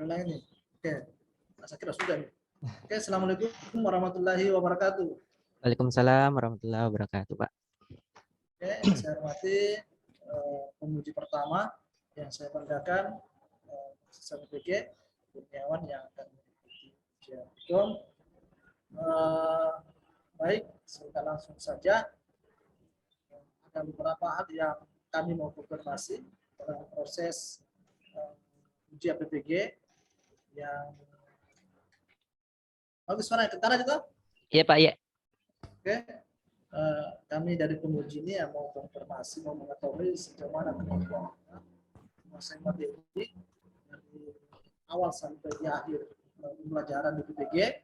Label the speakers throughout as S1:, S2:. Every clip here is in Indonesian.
S1: Ulang ini. Oke. Saya kira sudah nih. Oke, Assalamualaikum warahmatullahi wabarakatuh.
S2: Waalaikumsalam warahmatullahi wabarakatuh, Pak.
S1: Oke, yang saya hormati pemuji pertama yang saya banggakan, Siswa BPG, Kurniawan yang akan mengikuti ujian diplom. Baik, kita langsung saja. Ada beberapa hal yang kami mau konfirmasi dalam proses ujian BPG yang bagus suara ketar itu.
S2: Iya, Pak, ya.
S1: Oke, kami dari penguji ini yang mau konfirmasi, mau mengetahui sejauh mana kemampuan menguasai materi dari awal sampai di akhir pembelajaran di BPG,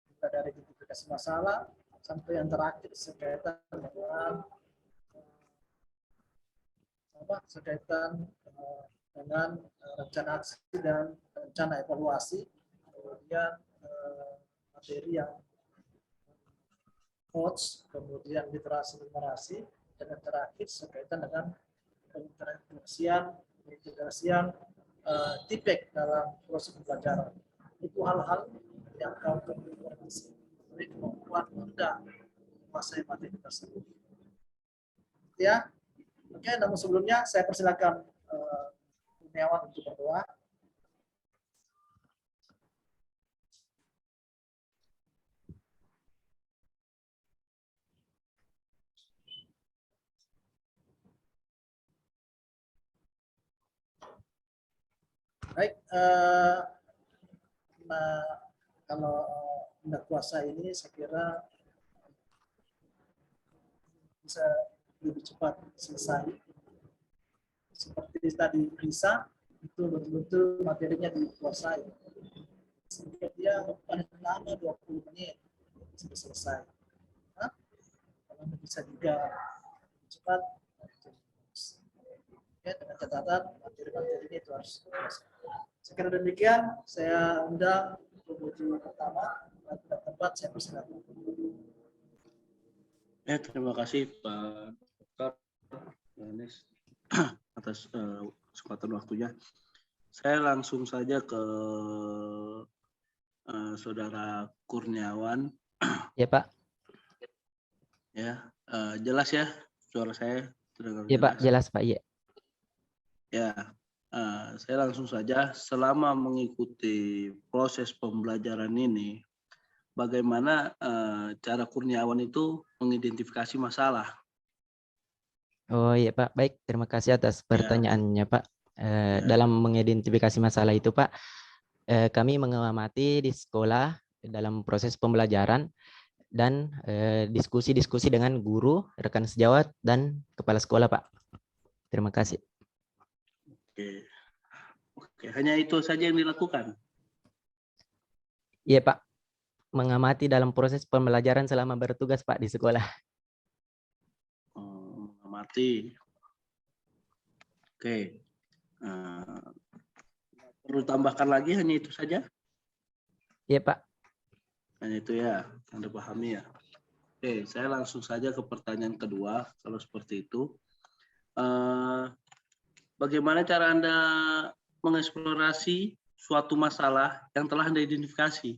S1: kita dari identifikasi masalah sampai yang terakhir sekaitan dengan rencana aksi dan rencana evaluasi, kemudian materi yang coach, kemudian literasi numerasi, dan yang terakhir sekaitan dengan pengintegrasian TPEC dalam proses pembelajaran. Itu hal-hal yang kau konfirmasi dari kemampuan Anda menguasai materi tersebut. Ya, oke. Namun sebelumnya saya persilakan Kurniawan untuk berdoa. Baik, nah, kalau Anda kuasa ini saya kira bisa lebih cepat selesai. Seperti tadi bisa, itu betul-betul materinya dikuasai. Sehingga dia paling lama 20 menit sudah selesai. Nah, kalau bisa juga lebih cepat, ya, dengan catatan materi-materi itu harus selesai. Sekira demikian, saya undang penguji pertama. Pada tempat saya persilakan.
S3: Ya, terima kasih Pak Dr. Yohanes atas kesempatan waktunya. Saya langsung saja ke Saudara Kurniawan.
S2: Ya, Pak.
S3: Ya, jelas ya suara saya terdengar
S2: Ya,
S3: jelas.
S2: Pak, jelas, Pak. Iya.
S3: Ya, saya langsung saja. Selama mengikuti proses pembelajaran ini, bagaimana cara Kurniawan itu mengidentifikasi masalah?
S2: Oh iya, Pak. Baik, terima kasih atas pertanyaannya, Pak. Dalam mengidentifikasi masalah itu, Pak, kami mengamati di sekolah dalam proses pembelajaran dan diskusi-diskusi dengan guru, rekan sejawat, dan kepala sekolah, Pak. Terima kasih.
S3: Oke, hanya itu saja yang dilakukan?
S2: Iya, Pak. Mengamati dalam proses pembelajaran selama bertugas, Pak, di sekolah.
S3: Mengamati. Oke. Perlu tambahkan lagi, hanya itu saja?
S2: Iya, Pak.
S3: Hanya itu ya, Anda pahami ya. Oke, saya langsung saja ke pertanyaan kedua, kalau seperti itu. Bagaimana cara Anda mengeksplorasi suatu masalah yang telah Anda identifikasi?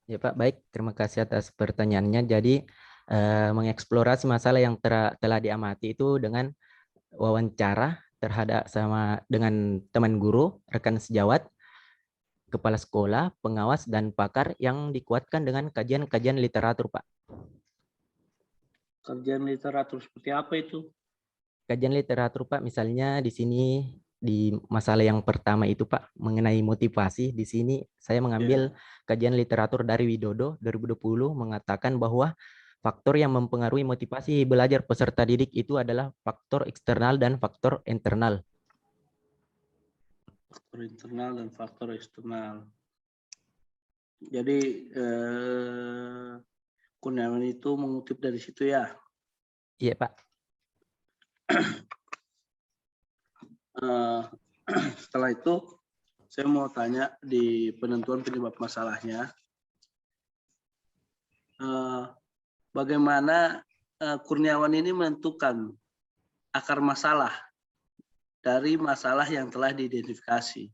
S2: Ya, Pak, baik. Terima kasih atas pertanyaannya. Jadi, mengeksplorasi masalah yang telah diamati itu dengan wawancara terhadap dengan teman guru, rekan sejawat, kepala sekolah, pengawas, dan pakar yang dikuatkan dengan kajian-kajian literatur, Pak.
S3: Kajian literatur seperti apa itu?
S2: Kajian literatur, Pak, misalnya di sini di masalah yang pertama itu, Pak, mengenai motivasi. Di sini saya mengambil kajian literatur dari Widodo 2020 mengatakan bahwa faktor yang mempengaruhi motivasi belajar peserta didik itu adalah faktor eksternal dan faktor internal.
S3: Faktor internal dan faktor eksternal. Jadi Kurniawan itu mengutip dari situ ya?
S2: Iya, Pak.
S3: Setelah itu saya mau tanya di penentuan penyebab masalahnya, bagaimana Kurniawan ini menentukan akar masalah dari masalah yang telah diidentifikasi?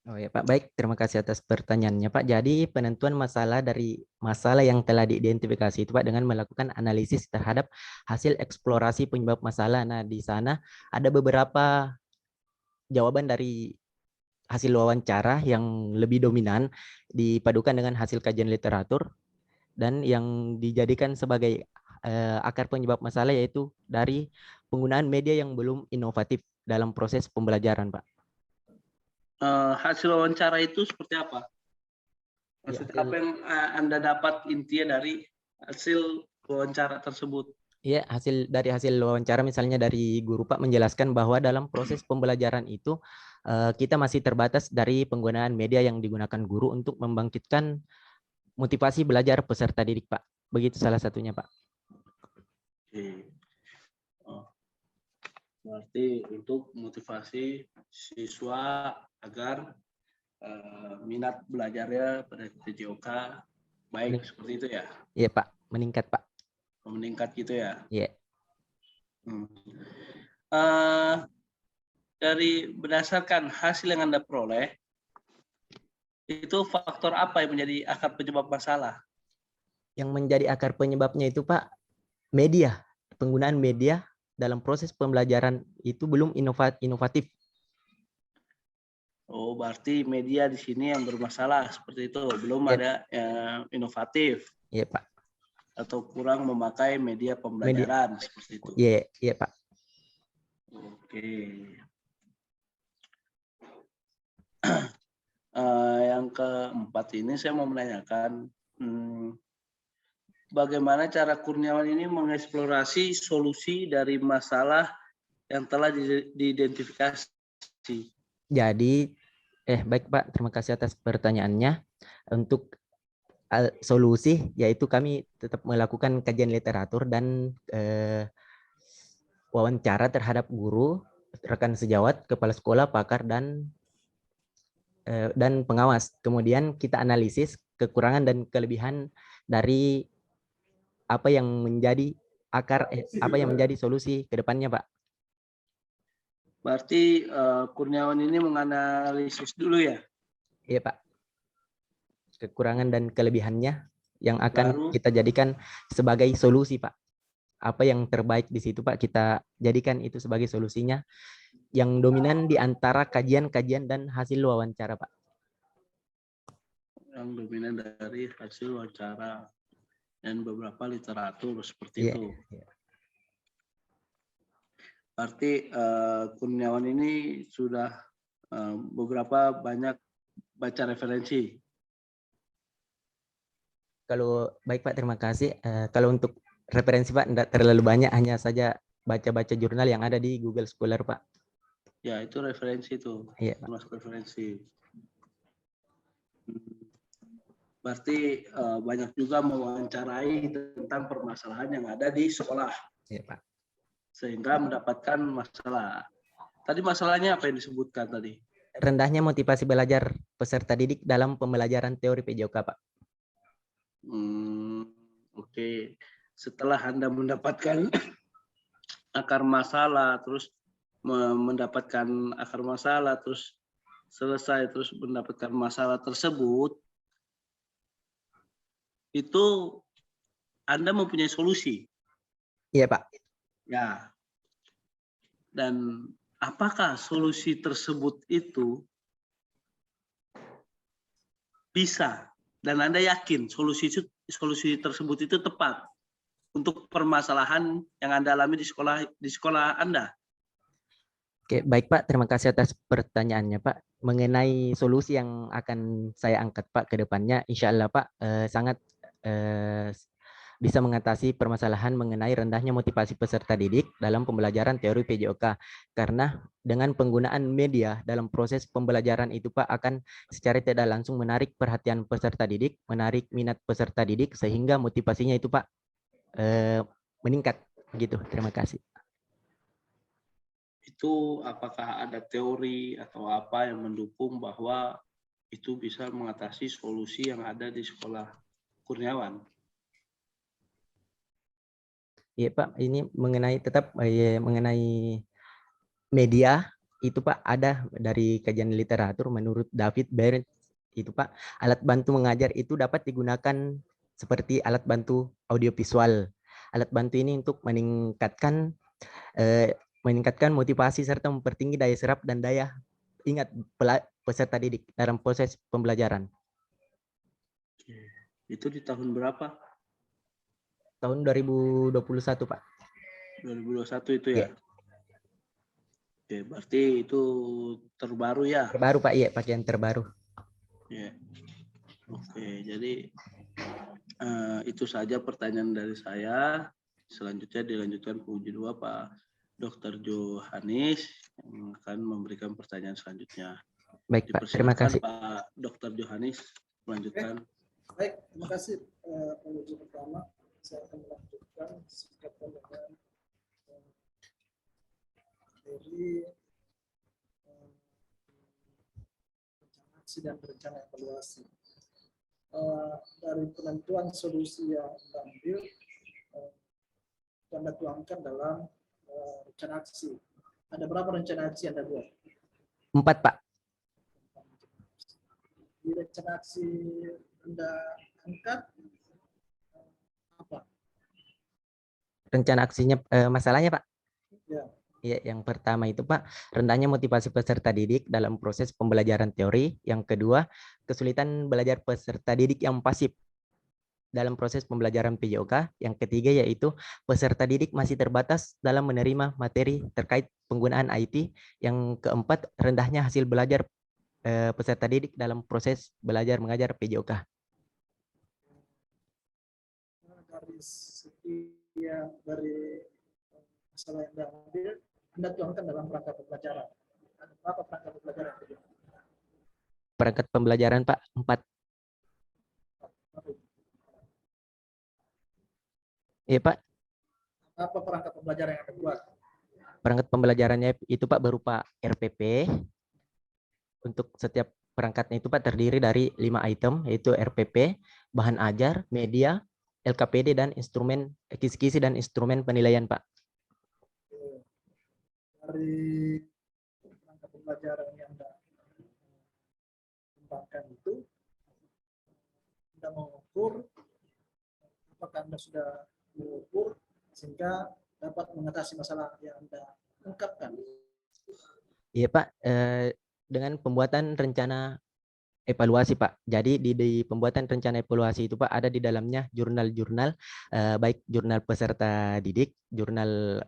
S2: Oh ya Pak, baik. Terima kasih atas pertanyaannya Pak. Jadi penentuan masalah dari masalah yang telah diidentifikasi itu Pak dengan melakukan analisis terhadap hasil eksplorasi penyebab masalah. Nah, di sana ada beberapa jawaban dari hasil wawancara yang lebih dominan dipadukan dengan hasil kajian literatur dan yang dijadikan sebagai akar penyebab masalah yaitu dari penggunaan media yang belum inovatif dalam proses pembelajaran, Pak.
S3: Hasil wawancara itu seperti apa?
S2: Ya,
S3: Maksudnya apa yang Anda dapat intinya dari hasil wawancara tersebut?
S2: Iya, dari hasil wawancara misalnya dari guru Pak menjelaskan bahwa dalam proses pembelajaran itu kita masih terbatas dari penggunaan media yang digunakan guru untuk membangkitkan motivasi belajar peserta didik Pak. Begitu salah satunya Pak.
S3: Oke. Oh, berarti untuk motivasi siswa agar minat belajarnya pada TJOK baik seperti itu ya?
S2: Iya Pak, meningkat Pak.
S3: Meningkat gitu ya?
S2: Iya.
S3: Dari berdasarkan hasil yang Anda peroleh, itu faktor apa yang menjadi akar penyebab masalah?
S2: Yang menjadi akar penyebabnya itu Pak, media. Penggunaan media dalam proses pembelajaran itu belum inovatif.
S3: Oh, berarti media di sini yang bermasalah seperti itu, belum
S2: Iya.
S3: ada inovatif
S2: Iya Pak.
S3: atau kurang memakai media pembelajaran seperti itu.
S2: Iya, iya Pak.
S3: Oke. Yang keempat ini saya mau menanyakan bagaimana cara Kurniawan ini mengeksplorasi solusi dari masalah yang telah diidentifikasi.
S2: Jadi, baik Pak, terima kasih atas pertanyaannya. Untuk solusi, yaitu kami tetap melakukan kajian literatur dan wawancara terhadap guru, rekan sejawat, kepala sekolah, pakar, dan pengawas. Kemudian kita analisis kekurangan dan kelebihan dari apa yang menjadi apa yang menjadi solusi ke depannya, Pak.
S3: Berarti Kurniawan ini menganalisis dulu ya?
S2: Iya, Pak. Kekurangan dan kelebihannya yang akan kita jadikan sebagai solusi, Pak. Apa yang terbaik di situ, Pak, kita jadikan itu sebagai solusinya. Yang dominan di antara kajian-kajian dan hasil wawancara, Pak.
S3: Yang dominan dari hasil wawancara dan beberapa literatur seperti itu. Berarti Kurniawan ini sudah beberapa banyak baca referensi.
S2: Kalau baik Pak, terima kasih. Kalau untuk referensi Pak, tidak terlalu banyak, hanya saja baca-baca jurnal yang ada di Google Scholar Pak.
S3: Ya, itu referensi itu.
S2: Iya,
S3: termasuk referensi. Berarti banyak juga mewawancarai tentang permasalahan yang ada di sekolah.
S2: Iya, Pak.
S3: Sehingga mendapatkan masalah. Tadi masalahnya apa yang disebutkan tadi?
S2: Rendahnya motivasi belajar peserta didik dalam pembelajaran teori PJOK, Pak.
S3: Oke. Setelah Anda mendapatkan akar masalah, terus mendapatkan akar masalah, terus selesai, terus mendapatkan masalah tersebut, itu Anda mempunyai solusi.
S2: Iya, Pak.
S3: Ya. Dan apakah solusi tersebut itu bisa dan Anda yakin solusi tersebut itu tepat untuk permasalahan yang Anda alami di sekolah Anda?
S2: Oke, baik Pak. Terima kasih atas pertanyaannya Pak. Mengenai solusi yang akan saya angkat Pak ke depannya, insya Allah Pak sangat bisa mengatasi permasalahan mengenai rendahnya motivasi peserta didik dalam pembelajaran teori PJOK. Karena dengan penggunaan media dalam proses pembelajaran itu Pak akan secara tidak langsung menarik perhatian peserta didik, menarik minat peserta didik sehingga motivasinya itu Pak meningkat. Gitu. Terima kasih.
S3: Itu apakah ada teori atau apa yang mendukung bahwa itu bisa mengatasi solusi yang ada di sekolah Kurniawan?
S2: Iya Pak, ini mengenai tetap mengenai media itu Pak ada dari kajian literatur menurut David Barrett itu Pak, alat bantu mengajar itu dapat digunakan seperti alat bantu audiovisual. Alat bantu ini untuk meningkatkan motivasi serta mempertinggi daya serap dan daya ingat peserta didik dalam proses pembelajaran.
S3: Itu di tahun berapa?
S2: Tahun 2021 Pak.
S3: 2021 itu ya?
S2: Ya.
S3: Oke, berarti itu terbaru ya?
S2: Terbaru Pak, iya pakaian terbaru.
S3: Ya. Oke, jadi itu saja pertanyaan dari saya. Selanjutnya dilanjutkan penguji 2 Pak Dr. Johanis yang akan memberikan pertanyaan selanjutnya.
S2: Baik Pak, terima
S3: Dipersilakan
S2: kasih.
S3: Pak Dr. Johanis melanjutkan.
S1: Baik, terima kasih penguji pertama. Saya akan melanjutkan berkaitan dengan dari rencana aksi dan rencana evaluasi. Dari penentuan solusi yang diambil, Anda tuangkan dalam rencana aksi. Ada berapa rencana aksi Anda buat?
S2: 4 Pak.
S1: Di rencana aksi Anda angkat apa?
S2: Rencana aksinya masalahnya Pak.
S1: Ya.
S2: Ya, yang pertama itu Pak, rendahnya motivasi peserta didik dalam proses pembelajaran teori. Yang kedua, kesulitan belajar peserta didik yang pasif dalam proses pembelajaran PJOK. Yang ketiga yaitu peserta didik masih terbatas dalam menerima materi terkait penggunaan IT. Yang keempat, rendahnya hasil belajar peserta didik dalam proses belajar mengajar PJOK.
S1: Dari masalah yang diambil, Anda tuangkan dalam perangkat pembelajaran. Ada berapa perangkat pembelajaran?
S2: Perangkat pembelajaran Pak, 4. Iya Pak.
S1: Apa perangkat pembelajaran yang Anda buat?
S2: Perangkat pembelajarannya itu Pak berupa RPP. Untuk setiap perangkatnya itu Pak terdiri dari 5 item, yaitu RPP, bahan ajar, media, LKPD, dan instrumen kisi-kisi dan instrumen penilaian Pak.
S1: Dari perangkat pembelajaran yang Anda kembangkan itu, Anda mengukur, apakah Anda sudah mengukur sehingga dapat mengatasi masalah yang Anda ungkapkan?
S2: Iya Pak, dengan pembuatan rencana evaluasi Pak. Jadi di pembuatan rencana evaluasi itu Pak ada di dalamnya jurnal-jurnal, baik jurnal peserta didik, jurnal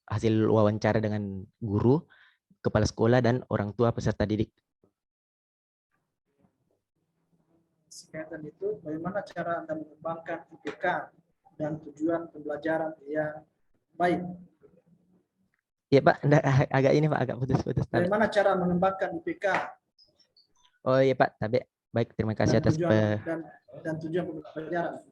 S2: hasil wawancara dengan guru, kepala sekolah, dan orang tua peserta didik.
S1: Sekaitan itu, bagaimana cara Anda mengembangkan IPK dan tujuan pembelajaran yang baik?
S2: Iya Pak, agak ini Pak, agak putus-putus.
S1: Bagaimana cara mengembangkan IPK?
S2: Oh iya Pak, tapi baik, terima kasih atas
S1: dan tujuan pembelajaran.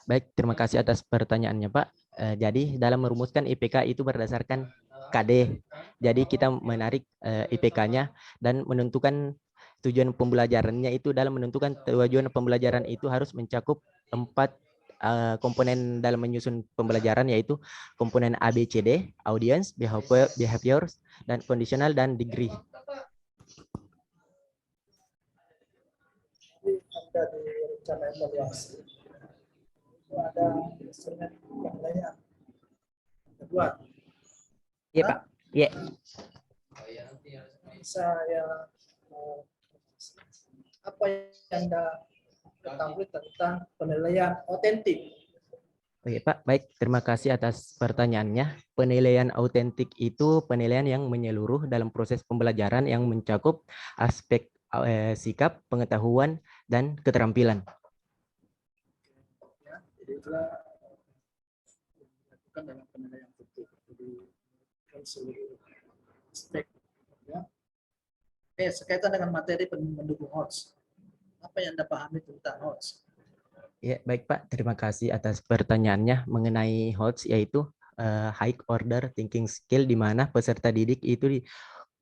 S2: Baik, terima kasih atas pertanyaannya Pak. Jadi dalam merumuskan IPK itu berdasarkan KD. Jadi kita menarik IPK-nya dan menentukan tujuan pembelajarannya itu dalam menentukan tujuan pembelajaran itu harus mencakup 4 komponen dalam menyusun pembelajaran, yaitu komponen ABCD, audience, behaviors, dan conditional, dan degree.
S1: Ada di rencana evaluasi itu ada instrumen penilaian. Kedua.
S2: Iya Pak. Iya.
S1: Saya apa yang Anda ketahui tentang penilaian otentik?
S2: Oke Pak, baik. Terima kasih atas pertanyaannya. Penilaian autentik itu penilaian yang menyeluruh dalam proses pembelajaran yang mencakup aspek sikap, pengetahuan, dan keterampilan.
S1: Ya, jadi itulah dilakukan dalam penilaian autentik. Jadi seluruh aspek. Ya. Sekaitan dengan materi mendukung HOTS. Apa yang Anda pahami tentang HOTS?
S2: Ya, baik Pak. Terima kasih atas pertanyaannya mengenai HOTS, yaitu High Order Thinking Skill, di mana peserta didik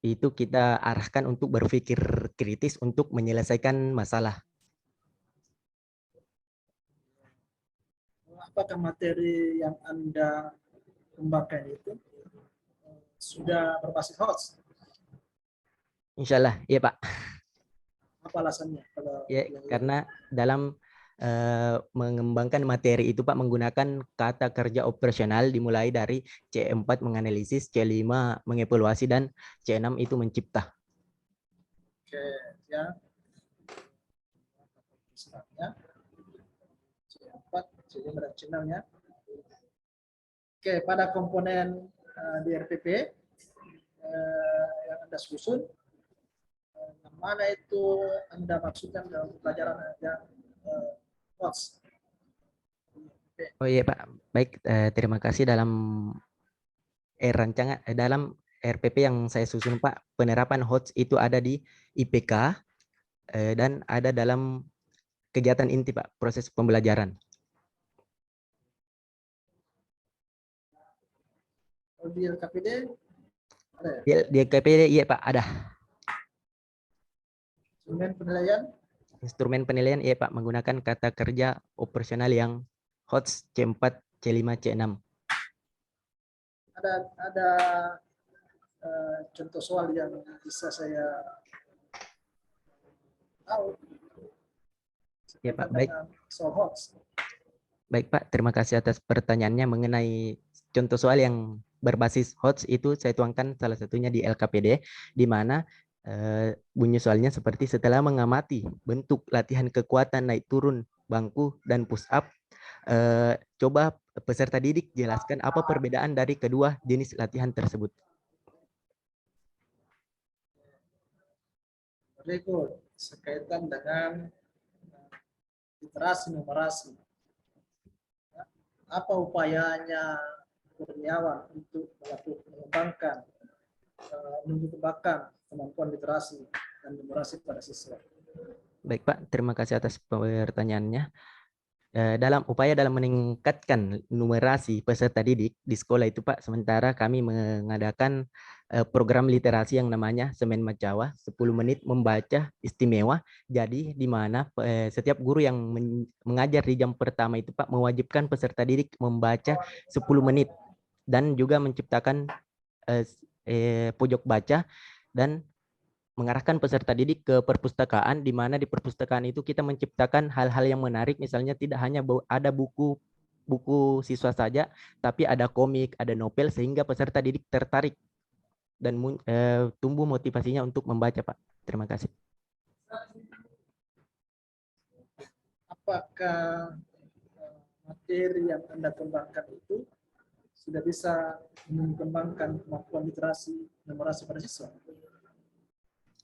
S2: itu kita arahkan untuk berpikir kritis untuk menyelesaikan masalah.
S1: Apakah materi yang Anda kembangkan itu sudah berbasis HOTS?
S2: Insya Allah, iya Pak.
S1: Apa alasannya? Kalau
S2: Ya,
S1: yang
S2: karena dalam mengembangkan materi itu Pak menggunakan kata kerja operasional dimulai dari C4 menganalisis, C5 mengevaluasi, dan C6 itu mencipta.
S1: Oke, ya. Selanjutnya C4, C5 dan C6 ya. Oke, pada komponen di RPP yang Anda susun, yang mana itu Anda maksudkan dalam pelajaran yang HOTS?
S2: Oh iya Pak, baik, terima kasih. Dalam rancangan dalam RPP yang saya susun Pak, penerapan HOTS itu ada di IPK dan ada dalam kegiatan inti Pak, proses pembelajaran.
S1: Di LKPD ada ya?
S2: Di KPD iya Pak, ada.
S1: Instrumen penilaian
S2: Instrumen penilaian iya Pak, menggunakan kata kerja operasional yang HOTS C4, C5, C6.
S1: ada contoh soal yang bisa saya tahu
S2: Iya Pak,
S1: berkaitan
S2: baik.
S1: dengan soal HOTS.
S2: Baik Pak, terima kasih atas pertanyaannya mengenai contoh soal yang berbasis HOTS itu saya tuangkan salah satunya di LKPD, di mana bunyi soalnya seperti setelah mengamati bentuk latihan kekuatan naik turun bangku dan push up, coba peserta didik jelaskan apa perbedaan dari kedua jenis latihan tersebut.
S1: Berikut sekaitan dengan literasi numerasi. Apa upayanya Kurniawan untuk mengembangkan mengembangkan kemampuan literasi dan numerasi pada siswa?
S2: Baik Pak, terima kasih atas pertanyaannya. Dalam meningkatkan numerasi peserta didik di sekolah itu Pak, sementara kami mengadakan program literasi yang namanya Semen Macawa 10 menit membaca istimewa. Jadi di mana setiap guru yang mengajar di jam pertama itu Pak mewajibkan peserta didik membaca 10 menit dan juga menciptakan pojok baca dan mengarahkan peserta didik ke perpustakaan, di mana di perpustakaan itu kita menciptakan hal-hal yang menarik, misalnya tidak hanya ada buku siswa saja, tapi ada komik, ada novel, sehingga peserta didik tertarik dan tumbuh motivasinya untuk membaca, Pak. Terima kasih.
S1: Apakah materi yang Anda kembangkan itu sudah bisa mengembangkan kemampuan literasi numerasi pada siswa?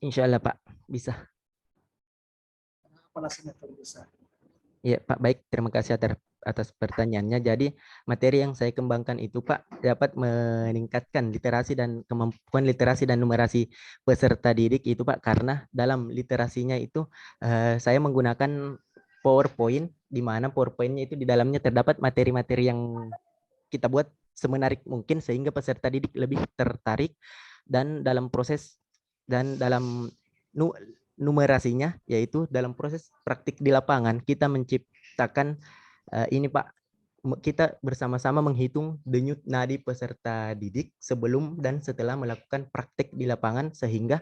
S2: Insya Allah Pak, bisa.
S1: Apa alasannya kalau bisa?
S2: Ya Pak, baik. Terima kasih atas pertanyaannya. Jadi materi yang saya kembangkan itu Pak dapat meningkatkan literasi dan kemampuan literasi dan numerasi peserta didik itu Pak, karena dalam literasinya itu saya menggunakan PowerPoint, di mana PowerPoint-nya itu di dalamnya terdapat materi-materi yang kita buat semenarik mungkin sehingga peserta didik lebih tertarik, dan dalam proses dan dalam numerasinya, yaitu dalam proses praktik di lapangan kita menciptakan ini Pak, kita bersama-sama menghitung denyut nadi peserta didik sebelum dan setelah melakukan praktik di lapangan, sehingga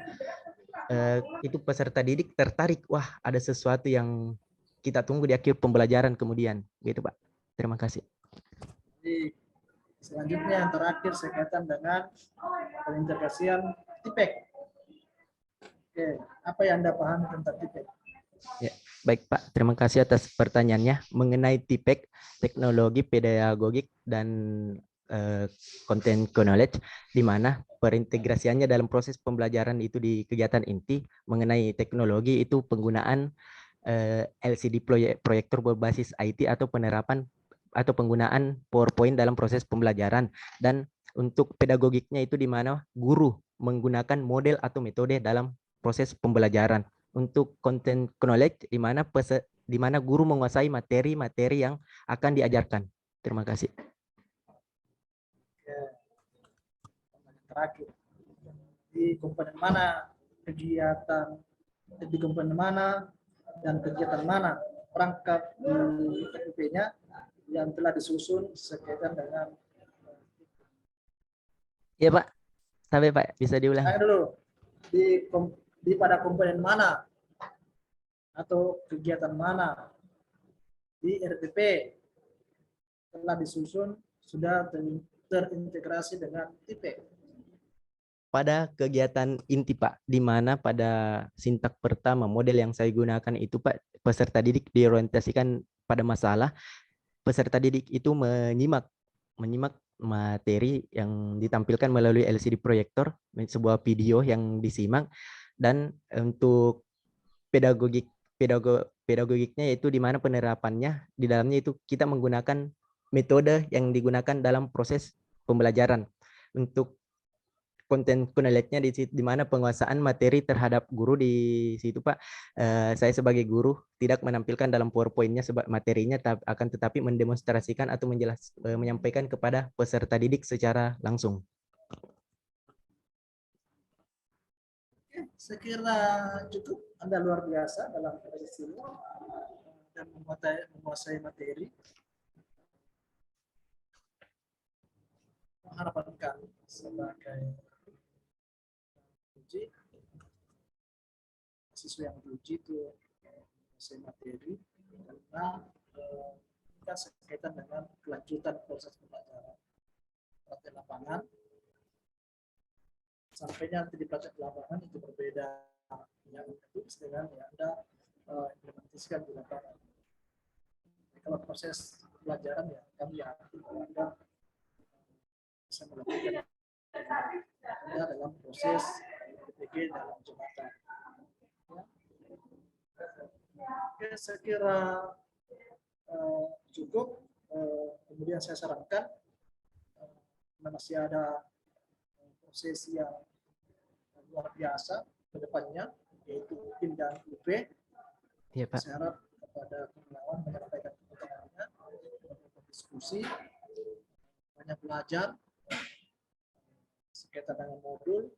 S2: itu peserta didik tertarik, wah ada sesuatu yang kita tunggu di akhir pembelajaran kemudian, gitu Pak. Terima kasih.
S1: Jadi selanjutnya yang terakhir sekaitan dengan pengintegrasian TIPEK. Oke, apa yang Anda pahami tentang TIPEK?
S2: Ya, baik Pak, terima kasih atas pertanyaannya mengenai TIPEK, teknologi pedagogik dan content knowledge, di mana perintegrasiannya dalam proses pembelajaran itu di kegiatan inti. Mengenai teknologi itu penggunaan LCD proyektor berbasis IT atau penerapan atau penggunaan PowerPoint dalam proses pembelajaran, dan untuk pedagogiknya itu di mana guru menggunakan model atau metode dalam proses pembelajaran. Untuk content knowledge di mana guru menguasai materi-materi yang akan diajarkan. Terima kasih.
S1: Terakhir, di komponen mana kegiatan, di komponen mana dan kegiatan mana perangkat di RPP-nya yang telah disusun sekaitan dengan.
S2: Ya Pak, sampai Pak bisa diulang.
S1: Tanya dulu. di pada komponen mana atau kegiatan mana di RTP telah disusun sudah terintegrasi dengan TIP.
S2: Pada kegiatan inti Pak, di mana pada sintak pertama model yang saya gunakan itu Pak, peserta didik diorientasikan pada masalah. Peserta didik itu menyimak materi yang ditampilkan melalui LCD proyektor, sebuah video yang disimak, dan untuk pedagogiknya yaitu di mana penerapannya di dalamnya itu kita menggunakan metode yang digunakan dalam proses pembelajaran. Untuk konten knowledge-nya di mana penguasaan materi terhadap guru di situ Pak. Saya sebagai guru tidak menampilkan dalam PowerPoint-nya materinya, akan tetapi mendemonstrasikan atau menyampaikan kepada peserta didik secara langsung.
S1: Saya kira cukup. Anda luar biasa dalam proses ini dan menguasai materi. Harapan kami sebagai uji, siswa yang diuji itu menguasai materi karena kita sekaitan dengan kelanjutan proses pembelajaran praktek lapangan. Sampainya nanti di praktek lapangan itu berbeda yang itu dengan yang Anda implementasikan di lapangan. Kalau proses pelajaran ya kami yakin bahwa Anda bisa melakukan Anda dalam proses PPG dalam jabatan. Oke, saya kira cukup. Kemudian saya sarankan masih ada proses yang luar biasa ke depannya, yaitu PIN dan UP.
S2: Iya, Pak.
S1: Saya harap kepada Kurniawan menyampaikan keterangannya, berdiskusi, banyak belajar, sekaitan dengan modul,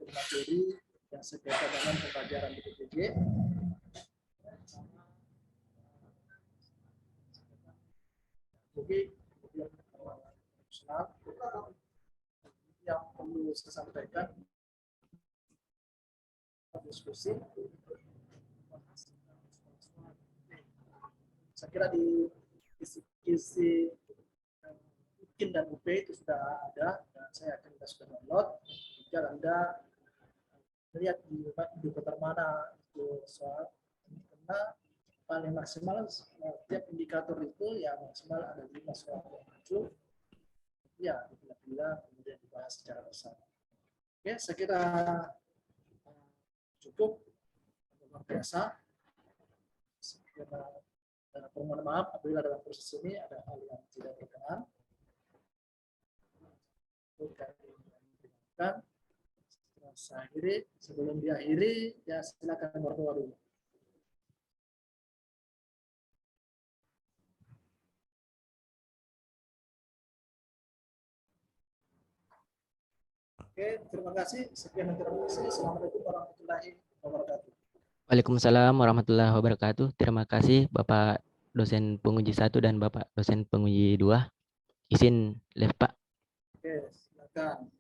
S1: materi yang sekaitan dengan pembelajaran di PPG. Jadi, yang perlu saya sampaikan diskusi. Saya kira di kisi PIN dan UP itu sudah ada, dan saya akan sudah download. Jika Anda melihat di komputer mana itu soal, karena paling maksimal setiap indikator itu ya maksimal ada 5 soal yang muncul. Ya, dipilah-pilah kemudian dibahas secara bersama. Oke, saya kira cukup, luar biasa. Mohon maaf apabila dalam proses ini ada hal yang tidak berkenan. Saya akhiri, sebelum diakhiri ya silakan berdoa dulu. Oke, terima kasih. Sekian dan terima kasih. Assalamualaikum warahmatullahi wabarakatuh.
S2: Waalaikumsalam warahmatullahi wabarakatuh. Terima kasih Bapak dosen penguji 1 dan Bapak dosen penguji 2. Izin live Pak.
S1: Oke, silakan.